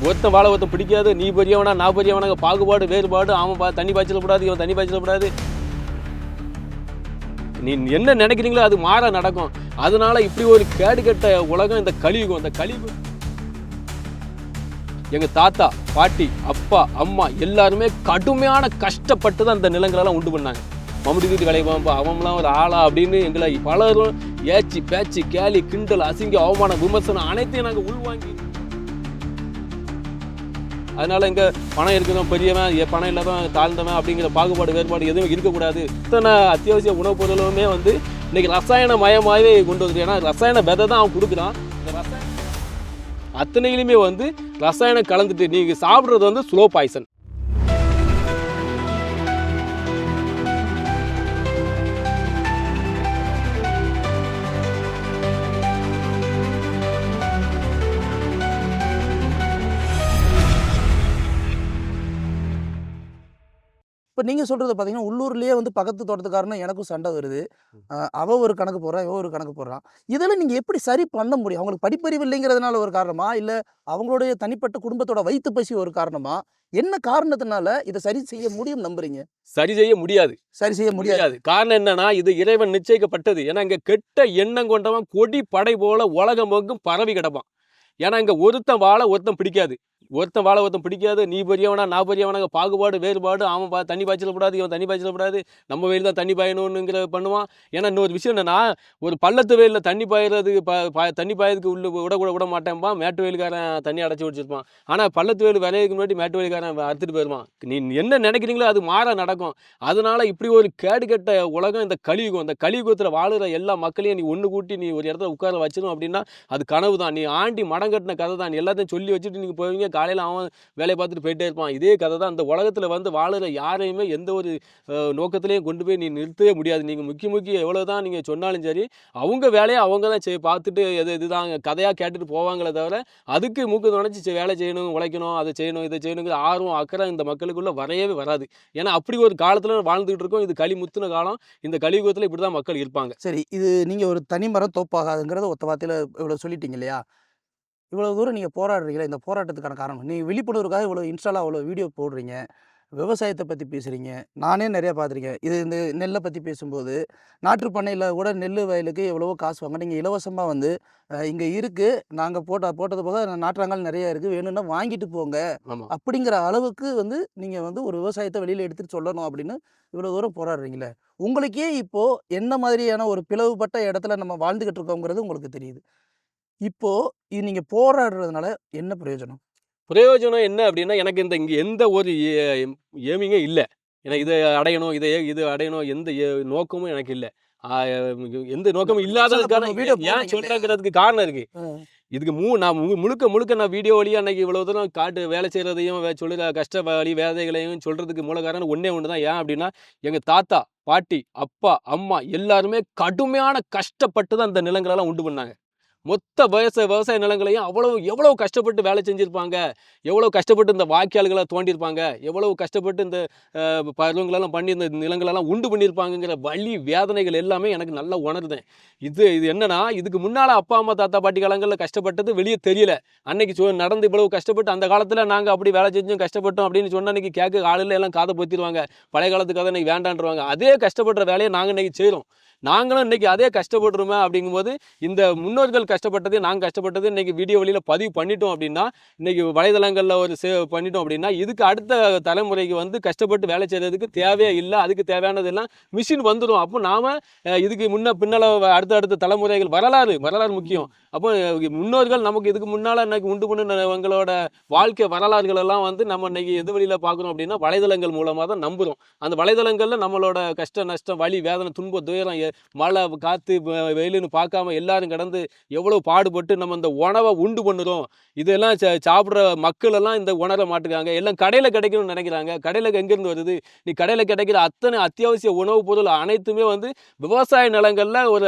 ஒருத்தன் வாழை ஒருத்தன் பிடிக்காது, நீ பெரியவனா நான் பெரியவனாங்க பாகுபாடு வேறுபாடு, அவன் தண்ணி பாய்ச்சலக்கூடாது இவன் தண்ணி பாய்ச்சலக்கூடாது. நீ என்ன நினைக்கிறீங்களோ அது மாற நடக்கும். அதனால இப்படி ஒரு கேடுகெட்ட உலகம் இந்த கலியுகம். இந்த கலியுகம் எங்கள் தாத்தா பாட்டி அப்பா அம்மா எல்லாருமே கடுமையான கஷ்டப்பட்டு தான் இந்த நிலங்களெல்லாம் உண்டு பண்ணாங்க. மம்முடி வீட்டு வேலையை அவன்லாம் ஒரு ஆளா அப்படின்னு எங்களை பலரும் ஏச்சி பேச்சு கேலி கிண்டல் அசிங்க அவமானம் விமர்சனம் அனைத்தையும் நாங்கள் உள்வாங்கி. அதனால இங்கே பணம் இருக்கிறவன் பெரியவன் பணம் இல்லாதவன் தாழ்ந்தவன் அப்படிங்கிற பாகுபாடு வேறுபாடு எதுவும் இருக்கக்கூடாது. இத்தனை அத்தியாவசிய உணவுப் பொருளுமே வந்து இன்னைக்கு ரசாயன மயமாகவே கொண்டு வந்து. ஏன்னா ரசாயன விதை தான் அவன் கொடுக்குறான். இந்த ரசாயன அத்தனையிலுமே வந்து ரசாயனம் கலந்துட்டு நீங்கள் சாப்பிட்றது வந்து ஸ்லோ பாய்சன். இப்போ நீங்கள் சொல்கிறது பார்த்தீங்கன்னா உள்ளூர்லேயே வந்து பக்கத்து தோட்டத்துக்காரனா எனக்கும் சண்டை வருது. அவன் ஒரு கணக்கு போடுறான், இவன் ஒரு கணக்கு போடுறான். இதெல்லாம் நீங்கள் எப்படி சரி பண்ண முடியும்? அவங்களுக்கு படிப்பறிவு இல்லைங்கிறதுனால ஒரு காரணமா, இல்லை அவங்களுடைய தனிப்பட்ட குடும்பத்தோட வயிற்று பசி ஒரு காரணமா, என்ன காரணத்தினால இதை சரி செய்ய முடியும் நம்புறீங்க? சரி செய்ய முடியாது. சரி செய்ய முடியாது. காரணம் என்னன்னா, இது இறைவன் நிச்சயிக்கப்பட்டது. ஏன்னா இங்கே கெட்ட எண்ணம் கொண்டவன் கொடி படை போல உலகம் எங்கும் பரவி கிடப்பான். ஏன்னா இங்கே ஒருத்தன் வாழை ஒருத்தன் பிடிக்காது, ஒருத்தன் வாழை ஒருத்தன் பிடிக்காது, நீ பெரியவனா நான் பெரியவனாங்க பாகுபாடு வேறுபாடு, அவன் தண்ணி பாய்ச்சலக்கூடாது இவன் தண்ணி பாய்ச்சலக்கூடாது, நம்ம வெயில் தான் தண்ணி பாயணுங்கிற பண்ணுவான். ஏன்னா இன்னொரு விஷயம் என்னன்னா, ஒரு பள்ளத்து வெயிலில் தண்ணி பாயிறதுக்கு தண்ணி பாயறதுக்கு விட மாட்டேன்பான். மேட்டு வெயிலுக்காரன் தண்ணி அடைச்சி வச்சிருப்பான். ஆனால் பள்ளத்து வெயில் விளையதுக்கு முன்னாடி மேட்டு வெயிலுக்காரன் அறுத்துட்டு போயிடுவான். நீ என்ன நினைக்கிறீங்களோ அது மாற நடக்கும். அதனால இப்படி ஒரு கேடுகெட்ட உலகம் இந்த கலியுகம். இந்த கலியுகத்தில் வாழுற எல்லா மக்களையும் நீ ஒன்று கூட்டி நீ ஒரு இடத்துல உட்கார வச்சிடும் அப்படின்னா அது கனவு தான். நீ ஆண்டி மடம் கட்டின கதை தான். நீ எல்லாத்தையும் சொல்லி வச்சுட்டு நீங்கள் போவீங்க, காலையில் அவன் வேலையை பார்த்துட்டு போயிட்டே இருப்பான். இதே கதை தான். இந்த உலகத்தில் வந்து வாழுற யாரையுமே எந்த ஒரு நோக்கத்திலையும் கொண்டு போய் நீ நிறுத்தவே முடியாது. நீங்கள் முக்கிய எவ்வளோ தான் நீங்கள் சொன்னாலும் சரி, அவங்க வேலையை அவங்க தான் பார்த்துட்டு இதுதான் கதையாக கேட்டுட்டு போவாங்களே தவிர, அதுக்கு மூக்கு நுழைச்சி வேலை செய்யணும், உழைக்கணும், அதை செய்யணும், இதை செய்யணுங்கிற ஆர்வம் அக்கறை இந்த மக்களுக்குள்ளே வரவே வராது. ஏன்னா அப்படி ஒரு காலத்தில் வாழ்ந்துகிட்டு இருக்கோம். இது களி முத்துன காலம். இந்த கலியுகத்தில் இப்படி தான் மக்கள் இருப்பாங்க. சரி, இது நீங்கள் ஒரு தனிமரம் தோப்பாகாதுங்கிறத ஒத்த வார்த்தையில் இவ்வளோ சொல்லிட்டீங்க இல்லையா? இவ்வளோ தூரம் நீங்கள் போராடுறீங்களா? இந்த போராட்டத்துக்கான காரணம் நீங்கள் விழிப்புணர்வுக்காக இவ்வளோ இன்ஸ்டாவில் அவ்வளோ வீடியோ போடுறீங்க, விவசாயத்தை பற்றி பேசுகிறீங்க. நானே நிறையா பார்த்துருக்கேன். இந்த நெல்லை பற்றி பேசும்போது நாற்று பண்ணையில் கூட நெல் வயலுக்கு எவ்வளவோ காசு வாங்க, நீங்கள் இலவசமாக வந்து இங்கே இருக்குது, நாங்கள் போட்டது போக நாற்றாங்கால் நிறையா இருக்குது, வேணும்னா வாங்கிட்டு போங்க அப்படிங்கிற அளவுக்கு வந்து நீங்கள் வந்து ஒரு விவசாயத்தை வெளியில் எடுத்துகிட்டு சொல்லணும் அப்படின்னு இவ்வளோ தூரம் போராடுறீங்களே, உங்களுக்கே இப்போது என்ன மாதிரியான ஒரு பிளவுபட்ட இடத்துல நம்ம வாழ்ந்துக்கிட்டு இருக்கோங்கிறது உங்களுக்கு தெரியுது. இப்போ இது நீங்க போராடுறதுனால என்ன பிரயோஜனம்? பிரயோஜனம் என்ன அப்படின்னா, எனக்கு இங்கே எந்த ஒரு ஏமிங்கே இல்லை. ஏன்னா இதை அடையணும், இது அடையணும் எந்த நோக்கமும் எனக்கு இல்லை. எந்த நோக்கமும் இல்லாததுக்கான ஏன் சொல்றேங்கிறதுக்கு காரணம் இருக்கு. இதுக்கு நான் முழுக்க நான் வீடியோ வழியாக அன்னைக்கு இவ்வளோ தூரம் வேலை செய்கிறதையும் சொல்லுற கஷ்ட வழி வேதைகளையும் சொல்கிறதுக்கு மூல காரணம் ஒன்றே ஒன்று தான். ஏன் அப்படின்னா, எங்கள் தாத்தா பாட்டி அப்பா அம்மா எல்லாருமே கடுமையான கஷ்டப்பட்டு தான் இந்த நிலங்களெல்லாம் உண்டு பண்ணாங்க. மொத்த விவசாய நிலங்களையும் எவ்வளவு கஷ்டப்பட்டு வேலை செஞ்சுருப்பாங்க, எவ்வளோ கஷ்டப்பட்டு இந்த வாய்க்கால்களை தோண்டியிருப்பாங்க, எவ்வளவு கஷ்டப்பட்டு இந்த பருவங்களெல்லாம் பண்ணி இந்த நிலங்களெல்லாம் உண்டு பண்ணியிருப்பாங்கங்கிற வலி வேதனைகள் எல்லாமே எனக்கு நல்லா உணர்ந்தேன். இது என்னன்னா, இதுக்கு முன்னால் அப்பா அம்மா தாத்தா பாட்டி காலங்களில் கஷ்டப்பட்டது வெளியே தெரியல. அன்னைக்கு நடந்து இவ்வளவு கஷ்டப்பட்டு அந்த காலத்தில் நாங்கள் அப்படி வேலை செஞ்சோம் கஷ்டப்பட்டோம் அப்படின்னு சொன்னால் அன்றைக்கி கேட்க ஆளில் எல்லாம் காதை பொத்திடுவாங்க. பழைய காலத்து கதை இன்றைக்கி வேண்டான்றவாங்க. அதே கஷ்டப்படுற வேலையை நாங்கள் இன்றைக்கி செய்கிறோம். நாங்களும் இன்றைக்கி அதே கஷ்டப்படுறோமே அப்படிங்கும்போது, இந்த முன்னோர்கள் கஷ்டப்பட்டது நாங்கள் கஷ்டப்பட்டது இன்றைக்கி வீடியோ வழியில் பதிவு பண்ணிட்டோம் அப்படின்னா, இன்றைக்கி வலைதளங்களில் ஒரு பண்ணிட்டோம் அப்படின்னா, இதுக்கு அடுத்த தலைமுறைக்கு வந்து கஷ்டப்பட்டு வேலை செய்கிறதுக்கு தேவையே இல்லை. அதுக்கு தேவையானதெல்லாம் மிஷின் வந்துடும். அப்போ நாம் இதுக்கு பின்னால் அடுத்த தலைமுறைகள் வரலாறு முக்கியம். அப்போ முன்னோர்கள் நமக்கு இதுக்கு முன்னால் இன்றைக்கி உண்டு பண்ணினவங்களோட வாழ்க்கை வரலாறுகளெல்லாம் வந்து நம்ம இன்றைக்கி எது வழியில் பார்க்குறோம் அப்படின்னா, வலைதளங்கள் மூலமாக தான் நம்புகிறோம். அந்த வலைதளங்களில் நம்மளோட கஷ்ட நஷ்டம் வலி வேதனை துன்பம் துயரம் மழை காற்று வெயிலுன்னு பார்க்காம எல்லாரும் கடந்து எவ்வளோ பாடுபட்டு நம்ம இந்த உணவை உண்டு பண்ணுறோம். இதெல்லாம் சாப்பிட்ற மக்கள் எல்லாம் இந்த உணர மாட்டுக்காங்க. எல்லாம் கடையில் கிடைக்கணும்னு நினைக்கிறாங்க. கடையில் எங்கேருந்து வருது? நீ கடையில் கிடைக்கிற அத்தனை அத்தியாவசிய உணவுப் பொருள் அனைத்துமே வந்து விவசாய நிலங்களில் ஒரு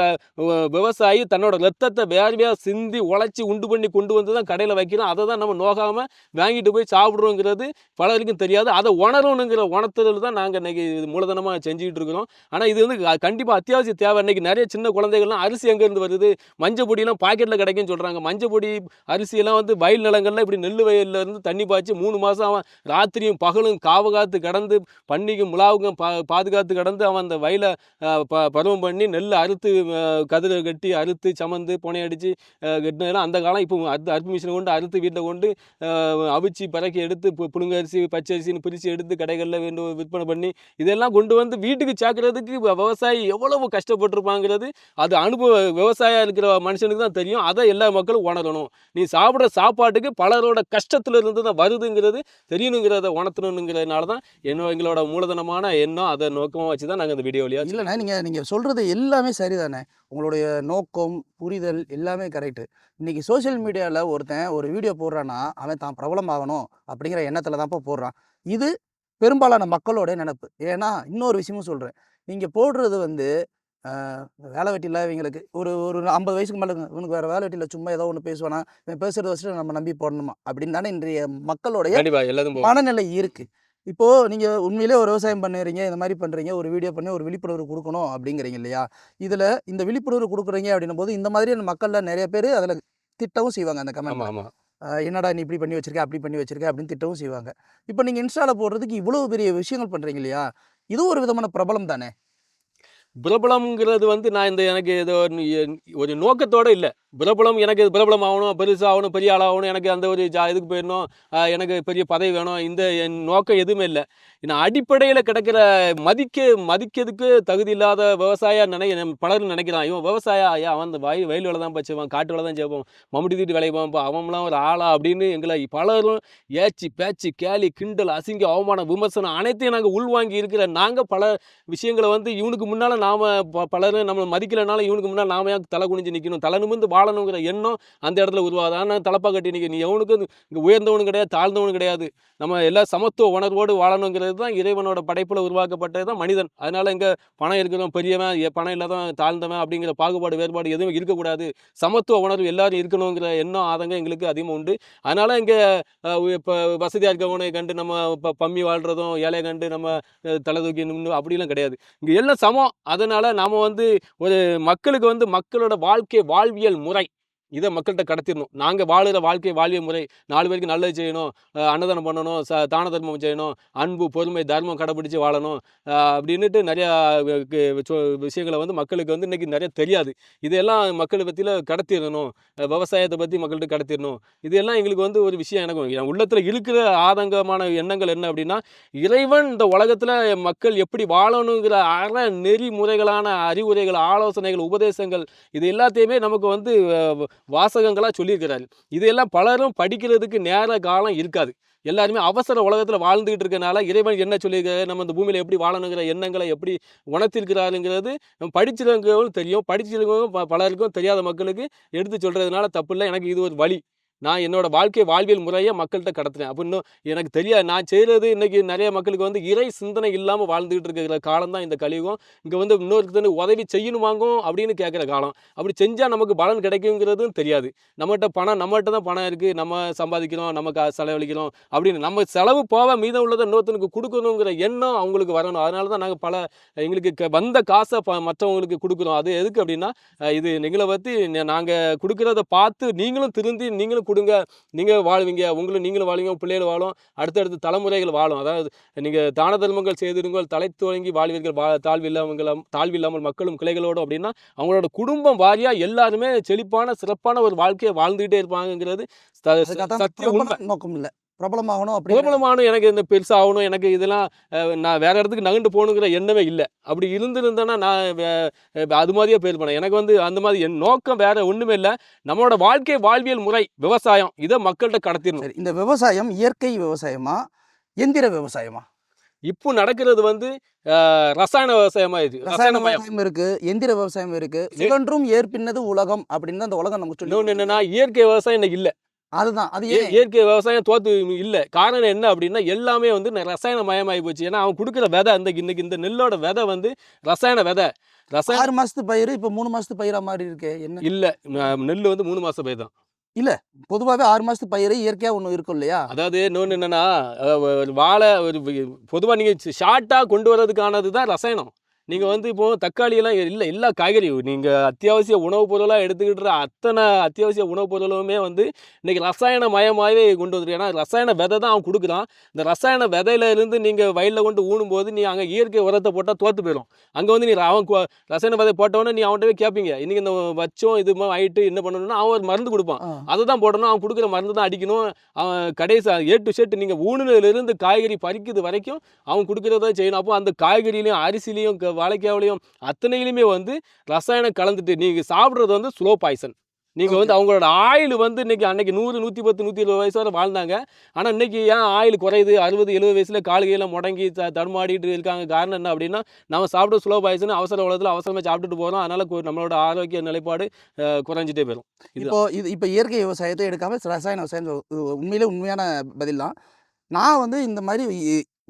விவசாயி தன்னோட ரத்தத்தை வேர்வையாக சிந்தி உழைச்சி உண்டு பண்ணி கொண்டு வந்து தான் கடையில் வைக்கிறோம். அதை தான் நம்ம நோகாமல் வாங்கிட்டு போய் சாப்பிட்றோங்கிறது பலருக்கும் தெரியாது. அதை உணரணுங்கிற உணர்த்துதல் தான் நாங்கள் இன்றைக்கி மூலதனமாக செஞ்சுக்கிட்டு இருக்கிறோம். ஆனால் இது வந்து கண்டிப்பாக அத்தியாவசிய தேவை. இன்றைக்கி நிறைய சின்ன குழந்தைகள்லாம் அரிசி எங்கேருந்து வருது, மஞ்சள் பொடியெல்லாம் பாக்கெட்டில் கிடைக்குன்னு சொல்கிறாங்க. மஞ்சள் பொடி அரிசியெல்லாம் வந்து வயல் நிலங்கள்ல இப்படி நெல் வயல்ல இருந்து தண்ணி பாய்ச்சி 3 மாதம் அவன் ராத்திரியும் பகலும் காவு காத்து கடந்து பன்னிக்கும் முலாவுக்கும் பாதுகாத்து கடந்து அவன் அந்த வயலை பருவம் பண்ணி நெல் அறுத்து கதிரை கட்டி அறுத்து சமந்து புனையடிச்சு கட்டினதெல்லாம் அந்த காலம். இப்போ அறுப்பு மிஷினை கொண்டு அறுத்து வீட்டில் கொண்டு அவிச்சு பறக்கி எடுத்து புழுங்க அரிசி பச்சை அரிசின்னு பிரித்து எடுத்து கடைகளில் விற்பனை பண்ணி இதெல்லாம் கொண்டு வந்து வீட்டுக்கு சேர்க்கறதுக்கு விவசாயி எவ்வளவு கஷ்டப்பட்டிருப்பாங்கிறது அது அனுபவ விவசாயம் இருக்கிற மனுஷனுக்கு தான் தெரியும். அதை எல்லா மக்களும் உணரணும். நீ சாப்பிட்ற சாப்பாட்டுக்கு பலரோட கஷ்டத்துல இருந்து தான் வருதுங்கிறது தெரியணுங்கிறத உணர்த்தணுங்கிறதுனால தான் எங்களோட மூலதனமான எண்ணம் அதை நோக்கமாக வச்சு தான் நாங்கள் இந்த வீடியோலையா. இல்லைண்ணா, நீங்கள் சொல்கிறது எல்லாமே சரிதானே. உங்களுடைய நோக்கம் புரிதல் எல்லாமே கரெக்டு. இன்றைக்கி சோஷியல் மீடியாவில் ஒருத்தன் ஒரு வீடியோ போடுறான்னா அவன் தான் பிரபலமாகணும் அப்படிங்கிற எண்ணத்தில் தான்ப்பா போடுறான். இது பெரும்பாலான மக்களோட நினப்பு. ஏன்னா இன்னொரு விஷயமும் சொல்கிறேன், நீங்கள் போடுறது வந்து வேலை வெட்டி இல்லாதவங்களுக்கு ஒரு ஒரு 50 வயசுக்கு மேலே இவனுக்கு வேறு வேலை வெட்டியில் சும்மா ஏதோ ஒன்று பேசுவானா, இவன் பேசுகிறத வச்சுட்டு நம்ம நம்பி போடணுமா அப்படின்னு தானே இன்றைய மக்களுடைய மனநிலை இருக்குது. இப்போது நீங்கள் உண்மையிலே ஒரு விவசாயம் பண்ணுறீங்க, இந்த மாதிரி பண்ணுறீங்க, ஒரு வீடியோ பண்ணி ஒரு விழிப்புணர்வு கொடுக்கணும் அப்படிங்கிறீங்க இல்லையா? இதில் இந்த விழிப்புணர்வு கொடுக்குறீங்க அப்படின்னும் போது இந்த மாதிரியான மக்களில் நிறைய பேர் அதில் திட்டவும் செய்வாங்க. அந்த கமெண்ட் என்னடா நீ இப்படி பண்ணி வச்சிருக்க, அப்படி பண்ணி வச்சிருக்க அப்படின்னு திட்டவும் செய்வாங்க. இப்போ நீங்கள் இன்ஸ்டாவில் போடுறதுக்கு இவ்வளோ பெரிய விஷயங்கள் பண்ணுறீங்க இல்லையா? இதுவும் ஒரு விதமான பிரபலம் தானே. பிரபலம்ங்கிறது வந்து நான் எனக்கு ஏதோ ஒரு நோக்கத்தோடு இல்லை. பிரபலம் எனக்கு பிரபலம் ஆகணும், பெருசாகணும், பெரிய ஆளாகணும், எனக்கு அந்த ஒரு இதுக்கு போயிடணும், எனக்கு பெரிய பதவி வேணும், இந்த என் நோக்கம் எதுவுமே இல்லை. நான் அடிப்படையில் கிடக்கிற மதிக்கிறதுக்கு தகுதி இல்லாத விவசாய பலரும் நினைக்கிறான். இவன் விவசாயம் அவன் அந்த வயல் வேலை தான் பச்சுவான், காட்டு வேலை தான் செய்வான், மம்முடி தீட்டு விளைவான், அவன்லாம் ஒரு ஆளா அப்படின்னு எங்களை பலரும் ஏச்சி பேச்சு கேலி கிண்டல் அசிங்க அவமானம் விமர்சனம் அனைத்தையும் நாங்கள் உள்வாங்கி இருக்கிற நாங்கள் பல விஷயங்களை வந்து இவனுக்கு முன்னால் நாம் பலரும் நம்மளை மதிக்கலைனாலும் இவனுக்கு முன்னால் நாம தலை குனிஞ்சு நிற்கணும், தலை நிமிர்ந்து வாழணுங்கிற எண்ணம் அந்த இடத்துல உருவாது. ஆனால் தலப்பா கட்டி நிற்க நீ எவனுக்கும் இங்கே உயர்ந்தவனும் கிடையாது, தாழ்ந்தவனும் கிடையாது, நம்ம எல்லா சமத்துவ உணர்வோடு வாழணுங்கிறது தான் இறைவனோட படைப்பில் உருவாக்கப்பட்டது தான் மனிதன். அதனால் இங்கே பணம் இருக்கிறவன் பெரியவன், பணம் இல்லாதவன் தாழ்ந்தவன் அப்படிங்கிற பாகுபாடு வேறுபாடு எதுவும் இருக்கக்கூடாது, சமத்துவ உணர்வு எல்லாரும் இருக்கணுங்கிற எண்ணம் ஆதங்கம் எங்களுக்கு அதிகமாக உண்டு. அதனால் இங்கே இப்போ வசதியாக இருக்கவனை கண்டு நம்ம இப்போ பம்மி வாழ்கிறதும் ஏழை கண்டு நம்ம தலை தூக்கி நின்று அப்படிலாம் கிடையாது. இங்கே எல்லாம் சமம். அதனால் நாம் வந்து ஒரு மக்களுக்கு வந்து மக்களோட வாழ்வியல் முறை இதை மக்கள்கிட்ட கடத்திடணும். நாங்கள் வாழுகிற வாழ்வியல் முறை 4 பேருக்கு நல்லது செய்யணும், அன்னதானம் பண்ணணும், தான தர்மம் செய்யணும், அன்பு பொறுமை தர்மம் கடைப்பிடிச்சு வாழணும் அப்படின்ட்டு நிறையா விஷயங்களை வந்து மக்களுக்கு வந்து இன்றைக்கி நிறைய தெரியாது. இதெல்லாம் மக்களை பற்றியில் கடத்திடணும், விவசாயத்தை பற்றி மக்கள்கிட்ட கடத்திடணும். இதெல்லாம் எங்களுக்கு வந்து ஒரு விஷயம். எனக்கு உள்ளத்தில் இருக்கிற ஆதங்கமான எண்ணங்கள் என்ன அப்படின்னா, இறைவன் இந்த உலகத்தில் மக்கள் எப்படி வாழணுங்கிற நெறிமுறைகளான அறிவுரைகள், ஆலோசனைகள், உபதேசங்கள் இது எல்லாத்தையுமே நமக்கு வந்து வாசகங்களாக சொல்லியிருக்கிறாரு. இதெல்லாம் பலரும் படிக்கிறதுக்கு நேர காலம் இருக்காது. எல்லாருமே அவசர உலகத்தில் வாழ்ந்துகிட்டு இருக்கனால இறைவன் என்ன சொல்லியிருக்காரு, நம்ம இந்த பூமியில் எப்படி வாழணுங்கிற எண்ணங்களை எப்படி உணர்த்திருக்கிறாருங்கிறது நம்ம படிச்சிருக்கவங்களும் தெரியும், படிச்சிருக்கவங்க பலருக்கும் தெரியாத மக்களுக்கு எடுத்து சொல்கிறதுனால தப்பு இல்லை. எனக்கு இது ஒரு வழி. நான் என்னோட வாழ்வியல் முறையை மக்கள்கிட்ட கடத்துறேன். அப்போ இன்னும் எனக்கு தெரியாது நான் செய்கிறது. இன்றைக்கி நிறைய மக்களுக்கு வந்து இறை சிந்தனை இல்லாமல் வாழ்ந்துகிட்டு இருக்கிற காலம் தான் இந்த கலியுகம். இங்கே வந்து இன்னொருத்தர் உதவி செய்யணுமாங்கும் அப்படின்னு கேட்குற காலம். அப்படி செஞ்சால் நமக்கு பலன் கிடைக்குங்கிறதும் தெரியாது. நம்மகிட்ட தான் பணம் இருக்குது, நம்ம சம்பாதிக்கிறோம், நமக்கு செலவழிக்கிறோம் அப்படின்னு நம்ம செலவு போக மீதம் உள்ளதை இன்னொருத்தனுக்கு கொடுக்கணுங்கிற எண்ணம் அவங்களுக்கு வரணும். அதனால தான் நாங்கள் எங்களுக்கு வந்த காசை மற்றவங்களுக்கு கொடுக்குறோம். அது எதுக்கு அப்படின்னா, இது எங்களை பற்றி நாங்கள் கொடுக்குறத பார்த்து நீங்களும் திருந்தி நீங்களும் கொடுங்க, நீங்கள் வாழ்வீங்க, நீங்களும் வாழுவீங்க, பிள்ளைகள் வாழும், அடுத்தடுத்த தலைமுறைகள் வாழும். அதாவது நீங்கள் தான தர்மங்கள் செய்திருங்கள், தலை துவங்கி வாழ்வீர்கள், தாழ்வில்லாமல் மக்களும் கிளைகளோடு அப்படின்னா அவங்களோட குடும்பம் வாரியாக எல்லாருமே செழிப்பான சிறப்பான ஒரு வாழ்க்கையை வாழ்ந்துகிட்டே இருப்பாங்கிறது சத்திய உண்மை. நோக்கம் இல்லை பிரபலமாகணும், பிரபலமாகணும், எனக்கு இந்த பெருசாகணும், எனக்கு இதெல்லாம் நான் வேறு இடத்துக்கு நகண்டு போகணுங்கிற எண்ணமே இல்லை. அப்படி இருந்திருந்தேன்னா நான் அது மாதிரியே பேர் பண்ணேன். எனக்கு வந்து அந்த மாதிரி என் நோக்கம் வேறு ஒன்றுமே இல்லை. நம்மளோட வாழ்வியல் முறை விவசாயம், இதை மக்கள்கிட்ட கடத்திடணும். இந்த விவசாயம் இயற்கை விவசாயமா எந்திர விவசாயமா? இப்போ நடக்கிறது வந்து ரசாயன விவசாயமா இருக்கு. ரசாயன விவசாயம் இருக்கு, எந்திர விவசாயம் இருக்கு. சுழன்றும் ஏற்பின்னது உலகம் அப்படின்னு தான் அந்த உலகம் நமக்கு சொல்லி. என்னன்னா இயற்கை விவசாயம் இன்னைக்கு இல்லை. அதுதான் அது இயற்கை விவசாயம் தோத்து இல்லை. காரணம் என்ன அப்படின்னா எல்லாமே வந்து ரசாயன மயமாகி போச்சு. ஏன்னா அவன் கொடுக்குற விதை இன்னைக்கு இந்த நெல்லோட விதை வந்து ரசாயன விதை. 6 மாசத்து பயிர் இப்போ 3 மாசத்து பயிரா மாதிரி இருக்கு. என்ன இல்லை, நெல் வந்து 3 மாச பயிர் தான். இல்லை, பொதுவாகவே 6 மாசத்து பயிர் இயற்கையாக ஒன்று இருக்கும் இல்லையா? அதாவது இன்னொன்று என்னன்னா, வாழை ஒரு பொதுவாக நீங்கள் ஷார்ட்டாக கொண்டு வர்றதுக்கானது தான் ரசாயனம். நீங்கள் வந்து இப்போ தக்காளியெல்லாம் இல்லை எல்லா காய்கறி நீங்கள் அத்தியாவசிய உணவுப் பொருளாக எடுத்துக்கிட்டு அத்தனை அத்தியாவசிய உணவுப் பொருளுமே வந்து இன்றைக்கி ரசாயன மயமாகவே கொண்டு வந்துருக்கு. ஏன்னா ரசாயன விதை தான் அவன் கொடுக்குறான். இந்த ரசாயன விதையிலேருந்து நீங்கள் வயலில் கொண்டு ஊனும்போது நீ அங்கே இயற்கை உரத்தை போட்டால் தோற்று போயிடும். அங்கே வந்து நீ ரசாயன விதை போட்டவொடனே நீ அவன்கிட்டவே கேட்பீங்க, இன்றைக்கி இந்த வச்சோம் இது மாதிரி ஆகிட்டு என்ன பண்ணணும்னா அவன் ஒரு மருந்து கொடுப்பான். அதை தான் போடணும், அவன் கொடுக்குற மருந்து தான் அடிக்கணும். அவன் கடைசி A to Z நீங்கள் ஊனுலேருந்து காய்கறி பறிக்கிறது வரைக்கும் அவன் கொடுக்குறத செய்யணும். அப்போ அந்த காய்கறியிலையும் அரிசிலையும் வாழைக்காவிலையும் அத்தனையிலுமே வந்து ரசாயனம் கலந்துட்டு நீங்கள் சாப்பிட்றது வந்து ஸ்லோ பாய்சன். நீங்கள் வந்து அவங்களோட ஆயில் வந்து இன்றைக்கி அன்றைக்கி 100, 110, 120 வயசு வரை வாழ்ந்தாங்க. ஆனால் இன்றைக்கி ஏன் ஆயில் குறையுது? 60, 70 வயசில் கால்கையில் முடங்கி தடுமாடிட்டு இருக்காங்க. காரணம் என்ன அப்படின்னா, நம்ம சாப்பிட ஸ்லோ பாய்சன், அவசர உலகத்தில் அவசரமாக சாப்பிட்டுட்டு போகிறோம். அதனால் நம்மளோட ஆரோக்கிய நிலைப்பாடு குறைஞ்சிட்டே போயிடும். இப்போ இயற்கை விவசாயத்தை எடுக்காமல் ரசாயன விவசாயம் உண்மையிலே உண்மையான பதில் தான். நான் வந்து இந்த மாதிரி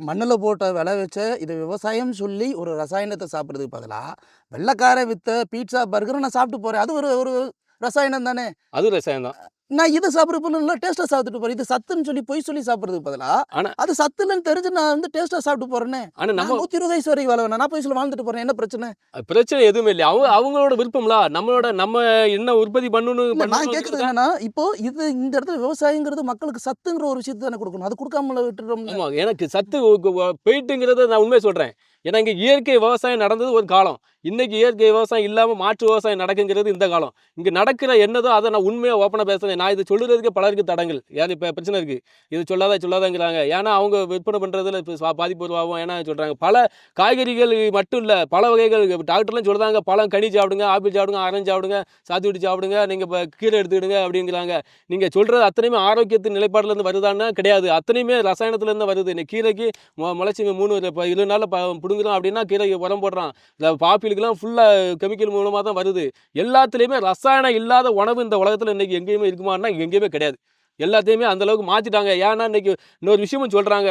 மண்ணில் போட்ட விளை வச்ச இது விவசாயம் சொல்லி ஒரு ரசாயனத்தை சாப்பிட்றதுக்கு பதிலாக வெள்ளைக்கார வித்த பீட்சா பர்கரை நான் சாப்பிட்டு போகிறேன். அது ஒரு ரசாயனம் தானே. அது ரசாயனம் தான். நான் இதை சாப்பிட்றப்ப நல்லா டேஸ்ட்டாக சாப்பிட்டுட்டு போகிறேன். இது சத்துன்னு சொல்லி பொய் சொல்லி சாப்பிட்றதுக்கு பதிலாக ஆனால் அது சத்து இல்லைன்னு தெரிஞ்சு நான் வந்து டேஸ்ட்டாக சாப்பிட்டு போகிறேன்னே. ஆனால் நம்ம 120 வயசு வரைக்கும் வாழ வேணாம், 40 வயசில் வாழ்ந்துட்டு போகிறேன். என்ன பிரச்சனை? பிரச்சனை எதுவுமே இல்லை. அவங்களோட விருப்பம்ல. நம்ம என்ன உற்பத்தி பண்ணணும். நான் கேட்குறது என்னன்னா, இப்போ இது இந்த இடத்துல விவசாயங்கிறது மக்களுக்கு சத்துங்கிற ஒரு விஷயத்தை தானே கொடுக்கணும். அது கொடுக்காமல விட்டுறோம். ஆமாம், எனக்கு சத்து போயிட்டுங்கிறத நான் உண்மையை சொல்கிறேன். ஏன்னா இங்கே இயற்கை விவசாயம் நடந்தது ஒரு காலம். இன்றைக்கி இயற்கை விவசாயம் இல்லாமல் மாற்று விவசாயம் நடக்குங்கிறது இந்த காலம். இங்கே நடக்கிற என்னதோ அதை நான் உண்மையாக ஓப்பனாக பேசுகிறேன். நான் இது சொல்லுறதுக்கு பலருக்கு தடங்கள். யார் இப்போ பிரச்சனை இருக்குது, இது சொல்லாதாங்கிறாங்க. ஏன்னா அவங்க விற்பனை பண்ணுறதுல இப்போ பாதிப்பு உருவாகும். ஏன்னா சொல்கிறாங்க பல காய்கறிகள் மட்டும் இல்லை, பல வகைகள். டாக்டர்லாம் சொல்கிறாங்க பழம் கனி சாப்பிடுங்க, ஆப்பிள் சாப்பிடுங்க, ஆரஞ்சு சாப்பிடுங்க, சாத்துக்குடி சாப்பிடுங்க, நீங்கள் இப்போ கீரை எடுத்துக்கிடுங்க அப்படிங்கிறாங்க. நீங்கள் சொல்கிறது அத்தனையுமே ஆரோக்கியத்தின் நிலைப்பாட்டிலேருந்து வருதான்னா கிடையாது. அத்தனையுமே ரசாயனத்துலேருந்து வருது. இன்னைக்கு கீரைக்கு முளைச்சி 3 நாளில் பிடுங்குறோம் அப்படின்னா கீரைக்கு உரம் போடுறான். பாப்பிலுக்கெல்லாம் ஃபுல்லாக கெமிக்கல் மூலமாக தான் வருது. எல்லாத்துலேயுமே ரசாயனம் இல்லாத உணவு இந்த உலகத்தில் இன்றைக்கி எங்கேயுமே இருக்குமான்னா எங்கேயுமே கிடையாது. எல்லாத்தையுமே அந்தளவுக்கு மாற்றிட்டாங்க. ஏன்னா இன்றைக்கி இன்னொரு விஷயமும் சொல்கிறாங்க.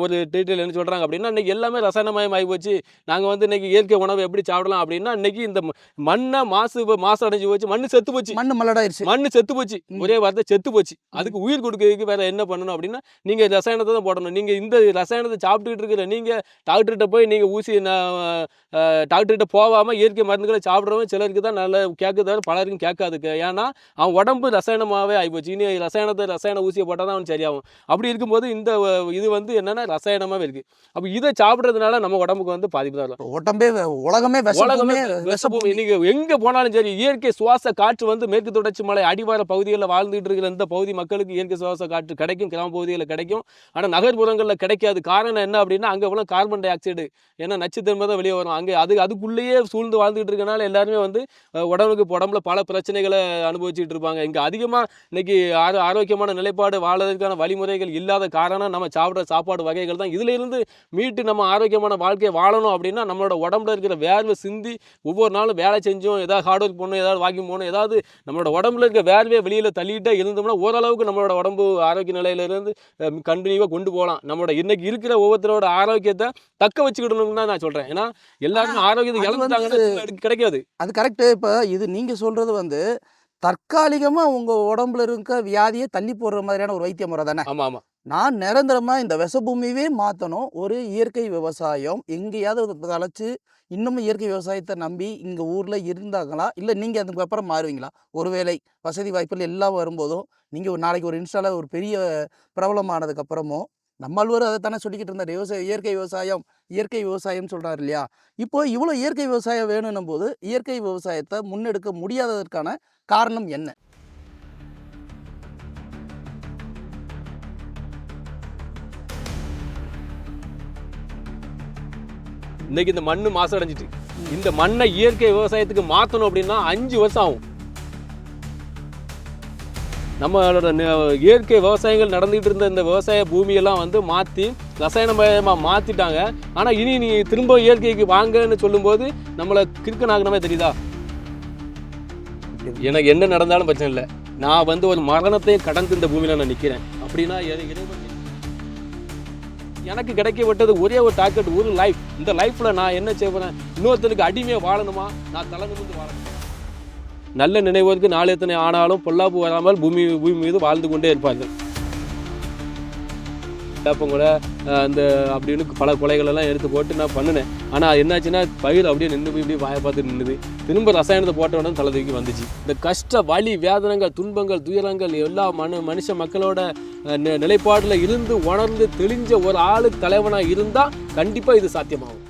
ஒரு டீட்டெயில் என்ன சொல்கிறாங்க அப்படின்னா, இன்றைக்கி எல்லாமே ரசாயனமயம் ஆகி போச்சு. நாங்கள் வந்து இன்றைக்கி இயற்கை உணவு எப்படி சாப்பிடலாம் அப்படின்னா, இன்றைக்கி இந்த மண்ணை மாசு அடைஞ்சு போச்சு. மண் செத்து போச்சு. மண் செத்து போச்சு. ஒரே வார்த்தை செத்து போச்சு. அதுக்கு உயிர் கொடுக்கறதுக்கு வேறு என்ன பண்ணணும் அப்படின்னா, நீங்கள் ரசாயனத்தை தான் போடணும். நீங்கள் இந்த ரசாயனத்தை சாப்பிட்டுக்கிட்டு இருக்கிற நீங்கள் டாக்டர்கிட்ட போய் நீங்கள் ஊசி டாக்டர்கிட்ட போகாமல் இயற்கை மருந்துகளை சாப்பிட்றவங்க சிலருக்கு தான் நல்லா கேட்குது, பலருக்கும் கேட்காது. ஏன்னா அவன் உடம்பு ரசாயனமாகவே ஆகிப்போச்சு. இனி ரசாயன ஊசியை போட்டால் தான் அவன் சரியாகும். அப்படி இருக்கும்போது இந்த இது வந்து என்னென்னா ரசாயனமாகவே இருக்குது. அப்போ இதை சாப்பிட்றதுனால நம்ம உடம்புக்கு வந்து பாதிப்பு தான் வரும். உலகமே விஷப்பூமி. நீங்கள் எங்கே போனாலும் சரி, இயற்கை சுவாச காற்று வந்து மேற்கு தொடர்ச்சி மலை அடிவார பகுதிகளில் வாழ்ந்துட்டு இருக்கிற இந்த பகுதி மக்களுக்கு இயற்கை சுவாச காற்று கிடைக்கும், கிராம பகுதிகளில் கிடைக்கும். ஆனால் நகர்ப்புறங்களில் கிடைக்காது. காரணம் என்ன அப்படின்னா, அங்கே எவ்வளோ கார்பன் டை ஆக்சைடு, ஏன்னா நச்சுத்தன்மை தான் வெளியே வரும். அங்கே அதுக்குள்ளேயே சூழ்ந்து வாழ்ந்துட்டு இருக்கனால எல்லாருமே வந்து உடம்புல பல பிரச்சனைகளை அனுபவிச்சுட்டு இருப்பாங்க. இங்கே அதிகமாக இன்னைக்கு ஆரோக்கியமான நிலைப்பாடு வாழ்வதற்கான வழிமுறைகள் இல்லாத காரணம் நம்ம சாப்பிட்ற சாப்பாடு வகைகள் தான். இதுல இருந்து மீட்டு நம்ம ஆரோக்கியமான வாழ்க்கையை வாழணும் அப்படின்னா, நம்மளோட உடம்புல இருக்கிற வேர்வை சிந்தி ஒவ்வொரு நாளும் வேலை செஞ்சோம், ஏதாவது ஹார்ட் ஒர்க் பண்ணணும், ஏதாவது வாக்கிங் போகணும், ஏதாவது நம்மளோட உடம்புல இருக்க வேர்வையை வெளியில் தள்ளிட்டே இருந்தோம்னா ஓரளவுக்கு நம்மளோட உடம்பு ஆரோக்கிய நிலையிலிருந்து கண்டினியூவாக கொண்டு போகலாம். நம்மளோட இன்னைக்கு இருக்கிற ஒவ்வொருத்தரோட ஆரோக்கியத்தை தக்க வச்சுக்கிடணும்னு தான் நான் சொல்கிறேன். ஏன்னா எல்லாருமே ஆரோக்கியத்தை இழந்துட்டாங்கன்னு கிடைக்காது. அது கரெக்டு. இப்போ இது நீங்கள் சொல்கிறது வந்து தற்காலிகமாக உங்கள் உடம்புல இருக்க வியாதியை தள்ளி போடுற மாதிரியான ஒரு வைத்திய முறை தானே. ஆமாம். நான் நிரந்தரமாக இந்த விஷபூமியவே மாற்றணும், ஒரு இயற்கை விவசாயம் எங்கேயாவது தலைச்சு இன்னமும் இயற்கை விவசாயத்தை நம்பி இங்கே ஊரில் இருந்தாங்களா, இல்லை நீங்கள் அதுக்கப்புறம் மாறுவீங்களா? ஒருவேளை வசதி வாய்ப்புகள் எல்லாம் வரும்போதும் நீங்கள் ஒரு நாளைக்கு ஒரு இன்ஸ்டாவில் ஒரு பெரிய பிரபலமானதுக்கப்புறமோ நம்மள்வர் அதை தானே சொல்லிக்கிட்டு இருந்தார், இயற்கை விவசாயம் சொல்கிறார் இல்லையா? இப்போ இவ்வளோ இயற்கை விவசாயம் வேணும்னும் போது இயற்கை விவசாயத்தை முன்னெடுக்க முடியாததற்கான காரணம் என்ன? இன்னைக்கு இந்த மண்ணு மாசடைஞ்சிட்டு, இந்த மண்ணை இயற்கை விவசாயத்துக்கு மாற்றணும் அப்படின்னா 5 வருஷம் ஆகும். நம்மளோட இயற்கை விவசாயங்கள் நடந்துகிட்டு இருந்த இந்த விவசாய பூமியெல்லாம் வந்து மாற்றி ரசாயனமயமாக மாற்றிட்டாங்க. ஆனால் இனி நீ திரும்ப இயற்கைக்கு வாங்கன்னு சொல்லும்போது நம்மளை கிறுக்கனாகனமே தெரியுதா? எனக்கு என்ன நடந்தாலும் பிரச்சனை இல்லை. நான் வந்து ஒரு மரணத்தையும் கடந்து இந்த பூமியில் நான் நிற்கிறேன் அப்படின்னா எனக்கு கிடைக்கப்பட்டது ஒரே ஒரு டார்கெட், ஒரு லைஃப். இந்த லைஃப்பில் நான் என்ன செய்வேன்? இன்னொருத்தனுக்கு அடிமையாக வாழணுமா, நான் தலை நிமிர்ந்து வாழணும். நல்ல நினைவுக்கு நாள் எத்தனை ஆனாலும் பொல்லாப்பு வராமல் பூமி மீது வாழ்ந்து கொண்டே இருப்பார்கள். வேப்பங்குல அந்த அப்படின்னு பல கொலைகளெல்லாம் எடுத்து போட்டு நான் பண்ணினேன். ஆனால் என்னாச்சுன்னா பயிர் அப்படியே நின்று போய் இப்படி வாயை பார்த்து நின்றுது. திரும்ப ரசாயனத்தை போட்ட உடனே தலை தூக்கி வந்துச்சு. இந்த கஷ்ட வலி வேதனைகள் துன்பங்கள் துயரங்கள் எல்லா மனுஷ மக்களோட நிலைப்பாடில் இருந்து உணர்ந்து தெளிஞ்ச ஒரு ஆளு தலைவனாக இருந்தால் கண்டிப்பாக இது சாத்தியமாகும்.